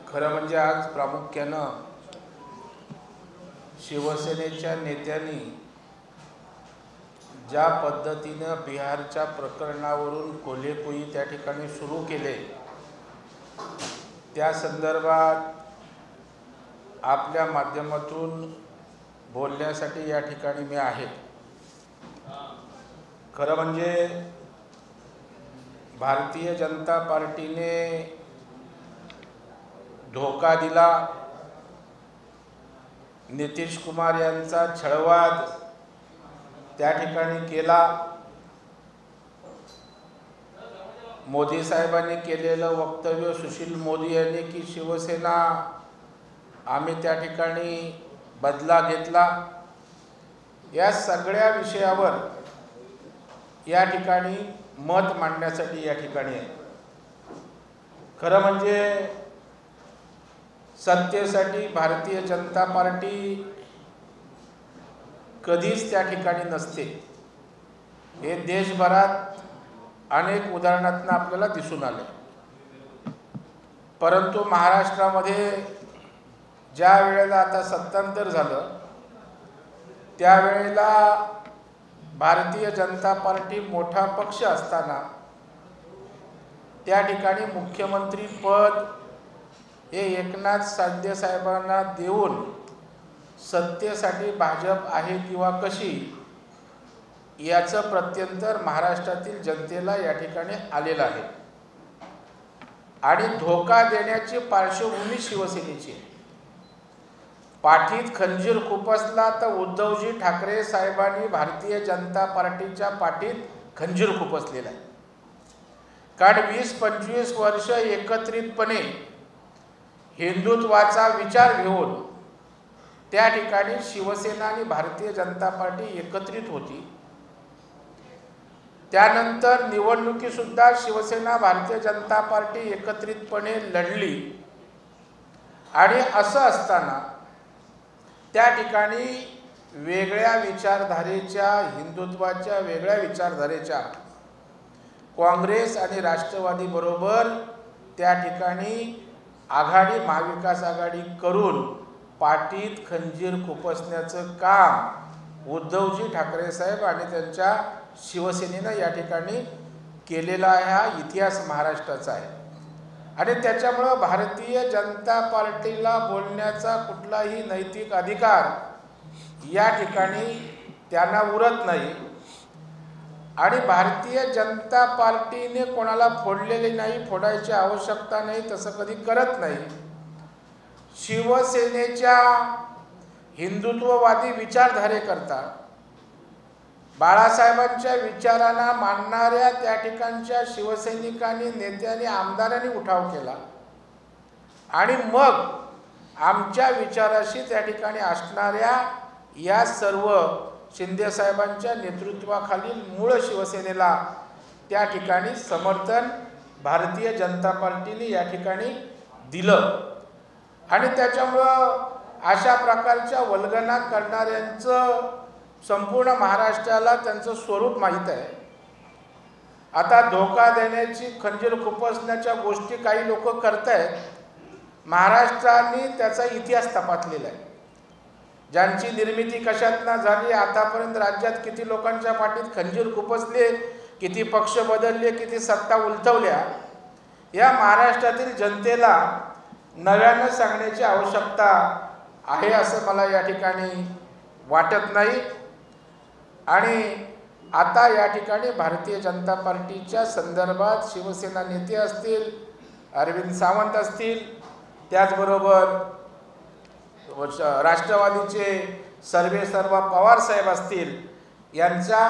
खरं म्हणजे आज प्रामुख्यानं शिवसेनेच्या नेत्यांनी ज्या पद्धतीनं बिहारच्या प्रकरणावरून कोल्हेकुई त्या ठिकाणी सुरू केले, त्या संदर्भात आपल्या माध्यमातून बोलण्यासाठी या ठिकाणी मी आहे। खरं म्हणजे भारतीय जनता पार्टीने धोका दिला, नितीश कुमार यांचा छळवाद त्या ठिकाणी केला, मोदी साहेबांनी केलेलं वक्तव्य सुशील मोदी यांनी की शिवसेना आम्ही त्या ठिकाणी बदला घेतला, या सगळ्या विषयावर या ठिकाणी मत मांडण्यासाठी या ठिकाणी आहे। खरं म्हणजे सत्तेसाठी भारतीय जनता पार्टी कधीच त्या ठिकाणी नसते, हे देशभरात अनेक उदाहरणांतून आपल्याला दिसून आले। परंतु महाराष्ट्रामध्ये ज्या वेळेला आता सत्तांतर झालं, त्यावेळेला भारतीय जनता पार्टी मोठा पक्ष असताना त्या ठिकाणी मुख्यमंत्री पद हे एकनाथ शिंदे साहेबांना देऊन सत्तेसाठी भाजप आहे किंवा कशी याचं प्रत्यंतर महाराष्ट्रातील जनतेला या ठिकाणी आलेलं आहे। आणि धोका देण्याची पार्श्वभूमी शिवसेनेची आहे। पाठीत खंजीर खुपसला तर उद्धवजी ठाकरे साहेबांनी भारतीय जनता पार्टीच्या पाठीत खंजीर खुपसलेला आहे। कारण 20-25 वर्ष एकत्रितपणे हिंदुत्वाचा विचार घेऊन त्या ठिकाणी शिवसेना आणि भारतीय जनता पार्टी एकत्रित होती। त्यानंतर निवडणुकीसुद्धा शिवसेना भारतीय जनता पार्टी एकत्रितपणे लढली। आणि असं असताना त्या ठिकाणी वेगळ्या विचारधारेच्या, हिंदुत्वाच्या वेगळ्या विचारधारेच्या काँग्रेस आणि राष्ट्रवादी बरोबर त्या ठिकाणी आघाडी, महाविकास आघाडी करून पाठीत खंजीर खुपसण्याचं काम उद्धवजी ठाकरे साहेब आणि त्यांच्या शिवसेनेनं या ठिकाणी केलेला हा इतिहास महाराष्ट्राचा आहे। आणि त्याच्यामुळं भारतीय जनता पार्टीला बोलण्याचा कुठलाही नैतिक अधिकार या ठिकाणी त्यांना उरत नाही। आणि भारतीय जनता पार्टीने कोणाला फोडलेले नाही, फोडायची आवश्यकता नाही, तसं कधी करत नाही। शिवसेनेच्या हिंदुत्ववादी विचारधारेकरता बाळासाहेबांच्या विचारांना मानणाऱ्या त्या ठिकाणच्या शिवसैनिकांनी, नेत्यांनी, आमदारांनी उठाव केला। आणि मग आमच्या विचाराशी त्या ठिकाणी असणाऱ्या या सर्व शिंदे साहेबांच्या नेतृत्वाखालील मूळ शिवसेनेला त्या ठिकाणी समर्थन भारतीय जनता पार्टीने या ठिकाणी दिलं। आणि त्याच्यामुळं अशा प्रकारच्या वल्गना करणाऱ्यांचं संपूर्ण महाराष्ट्राला त्यांचं स्वरूप माहीत आहे। आता धोका देण्याची, खंजीर खुपसण्याच्या गोष्टी काही लोक करत आहेत। महाराष्ट्राने त्याचा इतिहास तपासलेला आहे। ज्यांची निर्मिती कशातनं झाली, आतापर्यंत राज्यात किती लोकांच्या पाठीत खंजीर खुपसले, किती पक्ष बदलले, किती सत्ता उलटवल्या, या महाराष्ट्रातील जनतेला नव्यानं सांगण्याची आवश्यकता आहे असं मला या ठिकाणी वाटत नाही। आणि आता या ठिकाणी भारतीय जनता पार्टीच्या संदर्भात शिवसेना नेते असतील, अरविंद सावंत असतील, त्याचबरोबर राष्ट्रवादीचे सर्वेसर्वा पवार साहेब असतील, यांच्या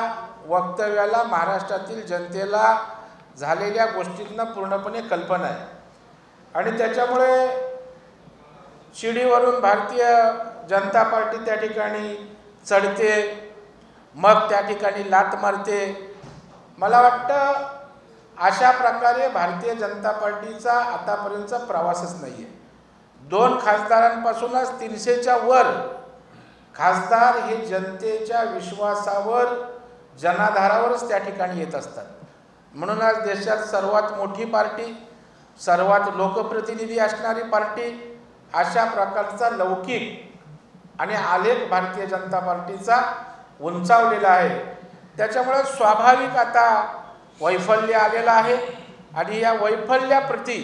वक्तव्याला महाराष्ट्रातील जनतेला झालेल्या गोष्टींना पूर्णपणे कल्पना आहे। आणि त्याच्यामुळे शिडीवरून भारतीय जनता पार्टी त्या ठिकाणी चढते, मग त्या ठिकाणी लात मारते। मला वाटतं अशा प्रकारे भारतीय जनता पार्टीचा आतापर्यंतचा प्रवासच नाही आहे। 2 खासदारांपासूनच 300च्या वर खासदार हे जनतेच्या विश्वासावर, जनाधारावरच त्या ठिकाणी येत असतात। म्हणून आज देशात सर्वात मोठी पार्टी, सर्वात लोकप्रतिनिधी असणारी पार्टी, अशा प्रकारचा लौकिक आणि आलेख भारतीय जनता पार्टीचा उंचावलेला आहे. त्याच्यामुळे स्वाभाविक आता वैफल्य आलेलं आहे आणि या वैफल्याप्रती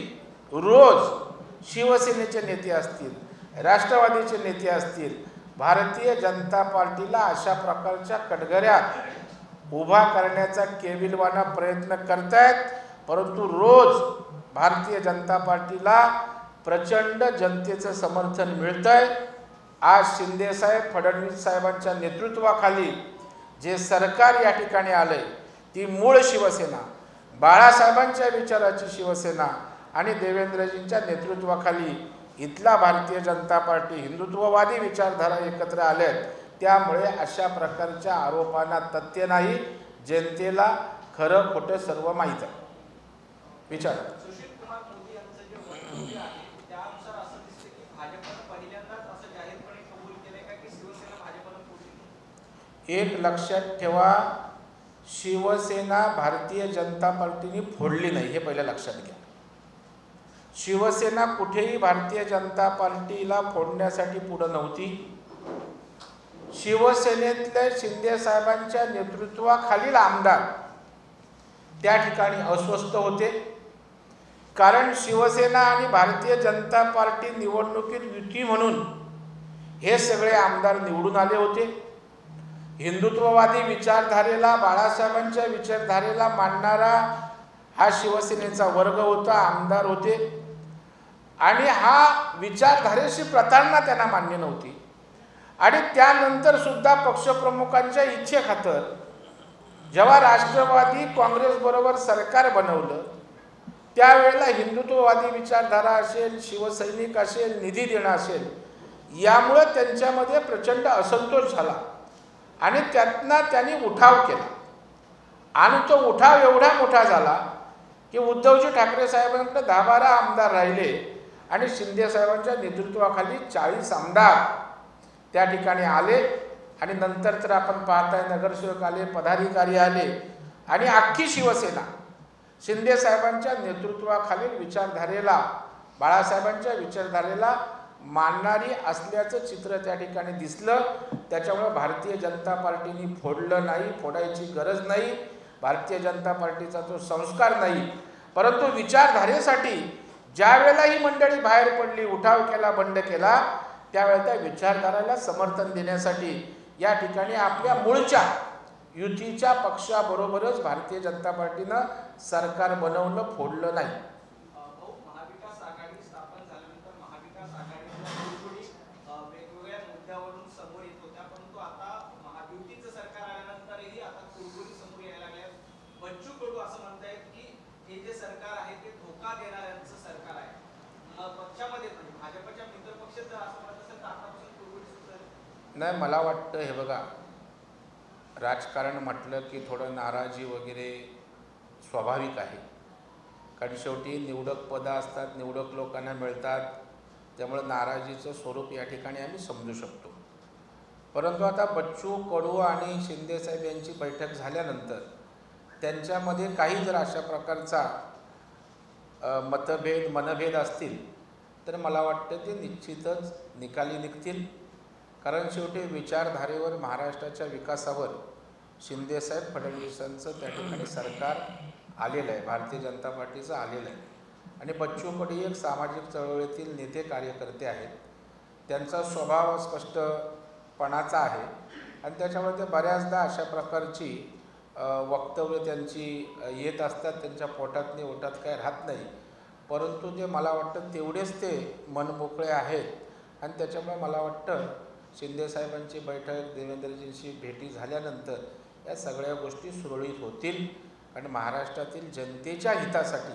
रोज शिवसेनेचे नेते असतील, राष्ट्रवादीचे नेते असतील, भारतीय जनता पार्टीला अशा प्रकारच्या कटघऱ्यात उभा करण्याचा केविलवाना प्रयत्न करतायत. परंतु रोज भारतीय जनता पार्टीला प्रचंड जनतेचं समर्थन मिळतंय. आज शिंदेसाहेब, फडणवीस साहेबांच्या नेतृत्वाखाली जे सरकार या ठिकाणी आलंय ती मूळ शिवसेना, बाळासाहेबांच्या विचाराची शिवसेना आणि देवेंद्रजींच्या नेतृत्वाखाली इथला भारतीय जनता पार्टी हिंदुत्ववादी विचारधारा एकत्र आल्यात. त्यामुळे अशा प्रकारच्या आरोपांना तथ्य नाही. जनतेला खरं खोटं सर्व माहीत आहे. विचार एक लक्षात ठेवा, शिवसेना भारतीय जनता पार्टीने फोडली नाही, हे पहिलं लक्षात घ्या. शिवसेना कुठेही भारतीय जनता पार्टीला फोडण्यासाठी पुढे नव्हती. शिवसेनेतले शिंदे साहेबांच्या नेतृत्वाखालील आमदार त्या ठिकाणी अस्वस्थ होते. कारण शिवसेना आणि भारतीय जनता पार्टी निवडणुकीत युती म्हणून हे सगळे आमदार निवडून आले होते. हिंदुत्ववादी विचारधारेला, बाळासाहेबांच्या विचारधारेला मानणारा हा शिवसेनेचा वर्ग होता, आमदार होते. आणि हा विचारधारेशी प्रतारणा त्यांना मान्य नव्हती. आणि त्यानंतर सुद्धा पक्षप्रमुखांच्या इच्छेखातर जेव्हा राष्ट्रवादी काँग्रेसबरोबर सरकार बनवलं त्यावेळेला हिंदुत्ववादी विचारधारा असेल, शिवसैनिक असेल, निधी देणं असेल, यामुळे त्यांच्यामध्ये प्रचंड असंतोष झाला आणि त्यातनं त्यांनी उठाव केला. आणि तो उठाव एवढा मोठा झाला की उद्धवजी ठाकरे साहेबांकडे 10-12 आमदार राहिले आणि शिंदे साहेबांच्या नेतृत्वाखाली 40 आमदार त्या ठिकाणी आले. आणि नंतर तर आपण पाहताय नगरसेवक आले, पदाधिकारी आले आणि अख्खी शिवसेना शिंदे साहेबांच्या नेतृत्वाखालील विचारधारेला, बाळासाहेबांच्या विचारधारेला मानणारी असल्याचं चित्र त्या ठिकाणी दिसलं. त्याच्यामुळे भारतीय जनता पार्टीने फोडलं नाही, फोडायची गरज नाही. भारतीय जनता पार्टीचा तो संस्कार नाही. परंतु विचारधारेसाठी ज्या वेळेला ही मंडळी बाहेर पडली, उठाव केला, बंड केला, त्यावेळेला त्या विचारधाराला समर्थन देण्यासाठी या ठिकाणी आपल्या मूळच्या युतीच्या पक्षाबरोबरच भारतीय जनता पार्टीनं सरकार बनवलं, फोडलं नाही. महाविकास आघाडी स्थापन झाल्यानंतर महाविकास आघाडीच्या वेगवेगळ्या मुद्द्यावरून समोर येत होत्या. परंतु आता महायुतीचं सरकार आल्यानंतरही आता कुरबुरी समोर यायला लागल्या. बच्चू कडू असं म्हणतायत की हे जे सरकार आहे ते धोका देणाऱ्यांचं सरकार आहे. पक्षामध्ये भाजपच्या मित्रपक्ष जर असं म्हणत असेल तर आतापासून कुरबुरी सुरू झाली. नाही, मला वाटतं हे बघा, राजकारण म्हटलं की थोडं नाराजी वगैरे स्वाभाविक आहे. कारण शेवटी निवडक पदं असतात, निवडक लोकांना मिळतात, त्यामुळे नाराजीचं स्वरूप या ठिकाणी आम्ही समजू शकतो. परंतु आता बच्चू कडू आणि शिंदेसाहेब यांची बैठक झाल्यानंतर त्यांच्यामध्ये काही जर अशा प्रकारचा मनभेद असतील तर मला वाटतं ते निश्चितच निकाली निघतील. कारण शेवटी विचारधारेवर, महाराष्ट्राच्या विकासावर शिंदेसाहेब, फडणवीसांचं त्या ठिकाणी सरकार आलेलं आहे, भारतीय जनता पार्टीचं आलेलं आहे. आणि बच्चू कडू एक सामाजिक चळवळीतील नेते, कार्यकर्ते आहेत. त्यांचा स्वभाव स्पष्टपणाचा आहे आणि त्याच्यामुळे ते बऱ्याचदा अशा प्रकारची वक्तव्य त्यांची येत असतात. त्यांच्या पोटात नाही, ओटात काय राहत नाही. परंतु ते मला वाटतं तेवढेच ते मनमोकळे आहेत आणि त्याच्यामुळे मला वाटतं शिंदेसाहेबांची बैठक, देवेंद्रजींशी भेटी झाल्यानंतर या सगळ्या गोष्टी सुरळीत होतील. आणि महाराष्ट्रातील जनतेच्या हितासाठी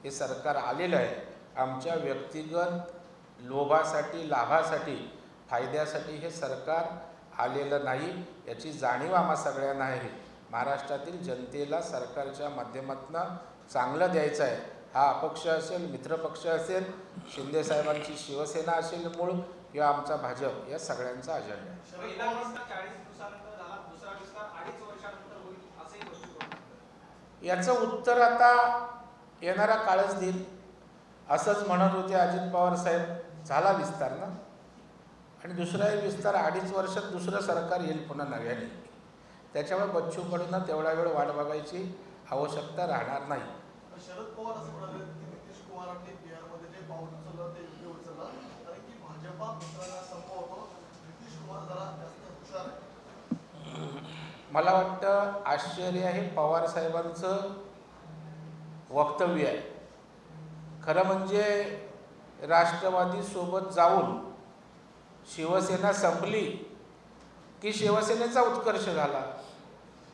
हे सरकार आलेलं आहे. आमच्या व्यक्तिगत लोभासाठी, लाभासाठी, फायद्यासाठी हे सरकार आलेलं नाही, याची जाणीव आम्हा सगळ्यांना आहे. महाराष्ट्रातील जनतेला सरकारच्या माध्यमातून चांगलं द्यायचं आहे. हा अपक्ष असेल, मित्रपक्ष असेल, शिंदेसाहेबांची शिवसेना असेल मूळ किंवा आमचा भाजप, या सगळ्यांचा अजेंडा आहे. याचं उत्तर आता येणारा काळच देईल. असंच म्हणत होते अजित पवार साहेब, झाला विस्तार ना, आणि दुसराही विस्तार 2.5 वर्षात दुसरं सरकार येईल पुन्हा नव्याने. त्याच्यामुळे बच्चू कडूंना तेवढा वेळ वाट बघायची आवश्यकता राहणार नाही. शरद पवार असं म्हणाले की नितीश कुमारांनी बिहारमध्ये जे पाऊल उचललं ते योग्य उचललं, कारण की भाजपा मित्रांना संपवतो, नितीश कुमार जरा जास्त हुशार आहे. मला वाटतं आश्चर्य हे पवार साहेबांचं वक्तव्य आहे. खरं म्हणजे राष्ट्रवादीसोबत जाऊन शिवसेना संपली की शिवसेनेचा उत्कर्ष झाला,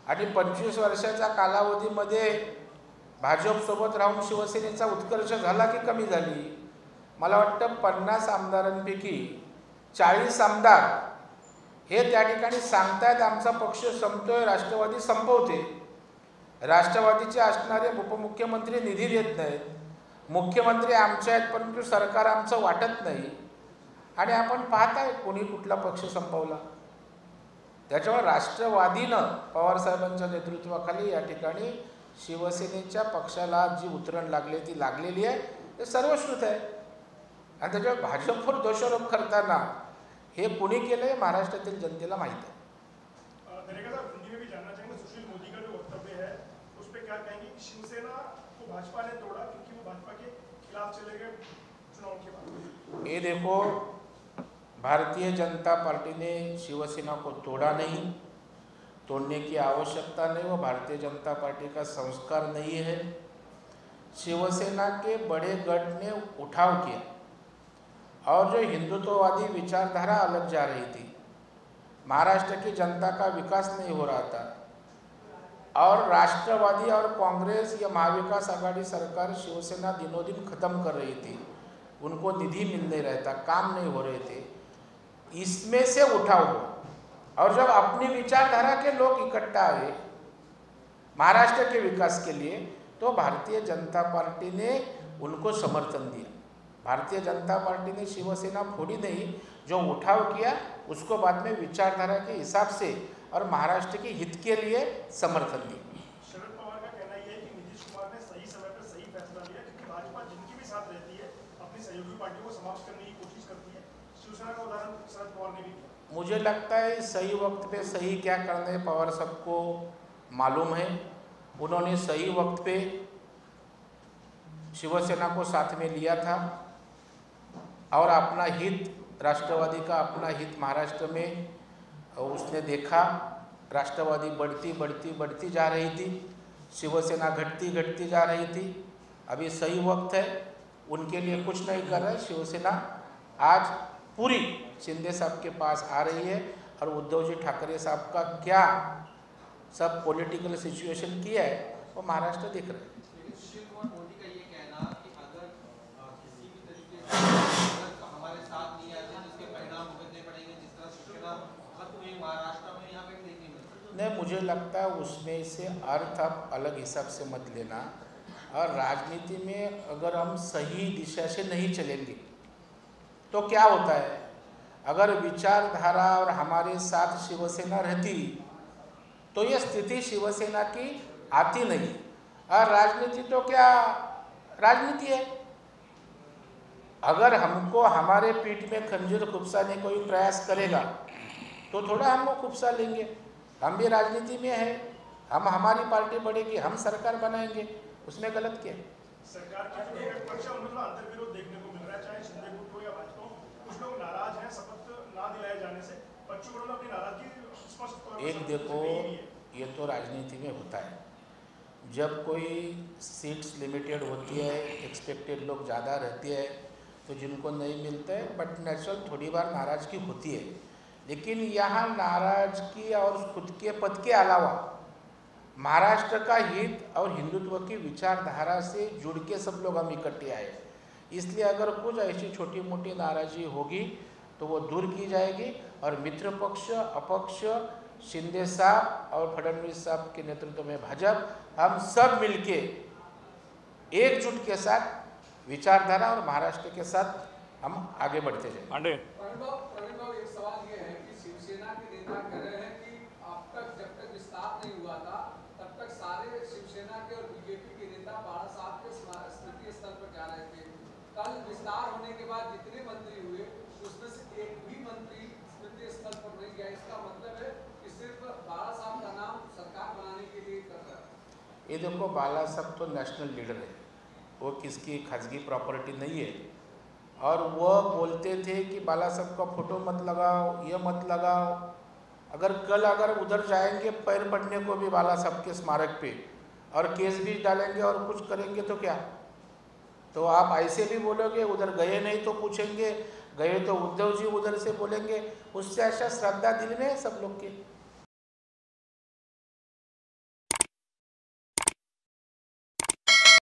आणि 25 वर्षाच्या कालावधीमध्ये भाजपसोबत राहून शिवसेनेचा उत्कर्ष झाला की कमी झाली. मला वाटतं 50 आमदारांपैकी 40 आमदार हे त्या ठिकाणी सांगतायत आमचा पक्ष संपतोय, राष्ट्रवादी संपवते. राष्ट्रवादीचे असणारे उपमुख्यमंत्री निधी देत नाहीत, मुख्यमंत्री आमचे आहेत परंतु सरकार आमचं वाटत नाही, आणि आपण पाहताय कोणी कुठला पक्ष संपवला. त्याच्यामुळे राष्ट्रवादीनं पवारसाहेबांच्या नेतृत्वाखाली या ठिकाणी शिवसेनेच्या पक्षाला जी उतरण लागली ती लागलेली आहे, ते सर्वश्रुत आहे. आणि त्याच्यावर भाजपवर दोषारोप करताना हे कुणी केलं आहे महाराष्ट्रातील जनतेला माहीत आहे. सुशील मोदी का जो वक्तव्य है उस पे क्या कहेंगे कि शिवसेना को भाजपा ने तोड़ा क्योंकि वो भाजपा के खिलाफ चले गए चुनाव के बाद? ये देखो, भारतीय जनता पार्टी ने शिवसेना को तोड़ा नहीं, तोड़ने की आवश्यकता नहीं, वो भारतीय जनता पार्टी का संस्कार नहीं है. शिवसेना के बड़े गठ ने उठाव किया और जो हिंदुत्ववादी विचारधारा अलग जा रही थी, महाराष्ट्र की जनता का विकास नहीं हो रहा था, और राष्ट्रवादी और कांग्रेस या महाविकास आघाड़ी सरकार शिवसेना दिनों दिन खत्म कर रही थी, उनको निधि मिल नहीं रहा था, काम नहीं हो रहे थे, इसमें से उठाव हुआ. और जब अपनी विचारधारा के लोग इकट्ठा आए महाराष्ट्र के विकास के लिए, तो भारतीय जनता पार्टी ने उनको समर्थन दिया. भारतीय जनता पार्टी ने शिवसेना फोड़ी नहीं, जो उठाव किया उसको बाद में विचारधारा के हिसाब से और महाराष्ट्र के हित के लिए समर्थन दिया. शरद पवार का कहना यह है कि नीतीश कुमार ने सही समय पर सही फैसला लिया, क्योंकि भाजपा जिनकी भी साथ रहती है अपनी सहयोगी पार्टियों को समाप्त करने की कोशिश करती है. शिवसेना का उदाहरण शरद पवार ने भी किया. मुझे लगता है सही वक्त पे सही क्या करना है पवार सबको मालूम है. उन्होंने सही वक्त पे शिवसेना को साथ में लिया था और अपना हित, राष्ट्रवादी का अपना हित महाराष्ट्र में उसने देखा. राष्ट्रवादी बढ़ती जा रही थी, शिवसेना घटती जा रही थी. अभी सही वक्त है, उनके लिए कुछ नहीं कर रहा है. शिवसेना आज पूरी शिंदे साहब के पास आ रही है, और उद्धव जी ठाकरे साहब का क्या सब पॉलिटिकल सिचुएशन किया है वो महाराष्ट्र देख रहे हैं. सुशील कुमार मोदी का ये कहना कि अगर किसी भी तरीके से हमारे साथ नहीं आते तो इसके परिणाम भुगतने पड़ेंगे, जिस तरह शिवसेना खत्म हुई महाराष्ट्र में, यहाँ पे देखने मिलता. नहीं, मुझे लगता है उसमें से अर्थ आप अलग हिसाब से मत लेना. और राजनीति में अगर हम सही दिशा से नहीं चलेंगे तो क्या होता है, अगर विचारधारा और हमारे साथ शिवसेना रहती तो ये स्थिति शिवसेना की आती नहीं. और राजनीति तो क्या राजनीति है, अगर हमको हमारे पीठ में खंजर खुपसाने कोई प्रयास करेगा तो थोड़ा हम वो खुपसा लेंगे. हम भी राजनीति में है, हम हमारी पार्टी बढ़ेगी, हम सरकार बनाएंगे, उसमें गलत क्या है. सरकार के जो एक पक्ष है उनमें अंतर्विरोध देखने को मिल रहा है, चाहे शिंदे गुट हो या भाजपा हो. कुछ लोग नाराज हैं शपथ ना दिलाए जाने से. बच्चू कडू ने अपनी नाराजगी स्पष्ट तौर पर एक देखो, ये तो राजनीति में होता है, जब कोई सीट्स लिमिटेड होती है, एक्सपेक्टेड लोग ज़्यादा रहते हैं तो जिनको नहीं मिलता है, बट नेचुरल थोड़ी बार नाराज़गी होती है. लेकिन यहाँ नाराज़गी और खुद के पद के अलावा महाराष्ट्र का हित और हिंदुत्व की विचारधारा से जुड़ के सब लोग हम इकट्ठे आए. इसलिए अगर कुछ ऐसी छोटी मोटी नाराज़गी होगी तो वो दूर की जाएगी, और मित्र पक्ष अपक्ष शिंदे साहब और फडणवीस साहब के नेतृत्व में भाजपा, हम सब मिलके एकजुट के साथ विचारधारा और महाराष्ट्र के साथ हम आगे बढ़ते जाएंगे. प्रवीण बाबू, एक सवाल ये है कि शिवसेना के नेता कह रहे हैं कि अब तक जब तक विस्तार नहीं हुआ था तब तक सारे शिवसेना के और बीजेपी के नेता बाला साहब के स्मृति स्थल पर जा रहे थे. कल विस्तार होने के बाद जितने मंत्री हुए उसमें से एक भी मंत्री स्मृति स्थल पर नहीं गया। इसका मतलब है कि सिर्फ बाला साहब का नाम सरकार बनाने के लिए कर रहा है। ये देखो, बाला साहब तो नेशनल लीडर है, वो किसकी खाजगी प्रॉपर्टी नहीं है। और वो बोलते थे कि बाला साहब का फोटो मत लगाओ, ये मत लगाओ। अगर उधर जाएंगे पैर पड़ने को भी बाला साहब के स्मारक पे और केस भी डालेंगे और कुछ करेंगे तो क्या? तो आप ऐसे भी बोलोगे, उधर गए नहीं तो पूछेंगे, गए तो उद्धव जी उधर से बोलेंगे, उससे ऐसा श्रद्धा दिल में है सब लोग के।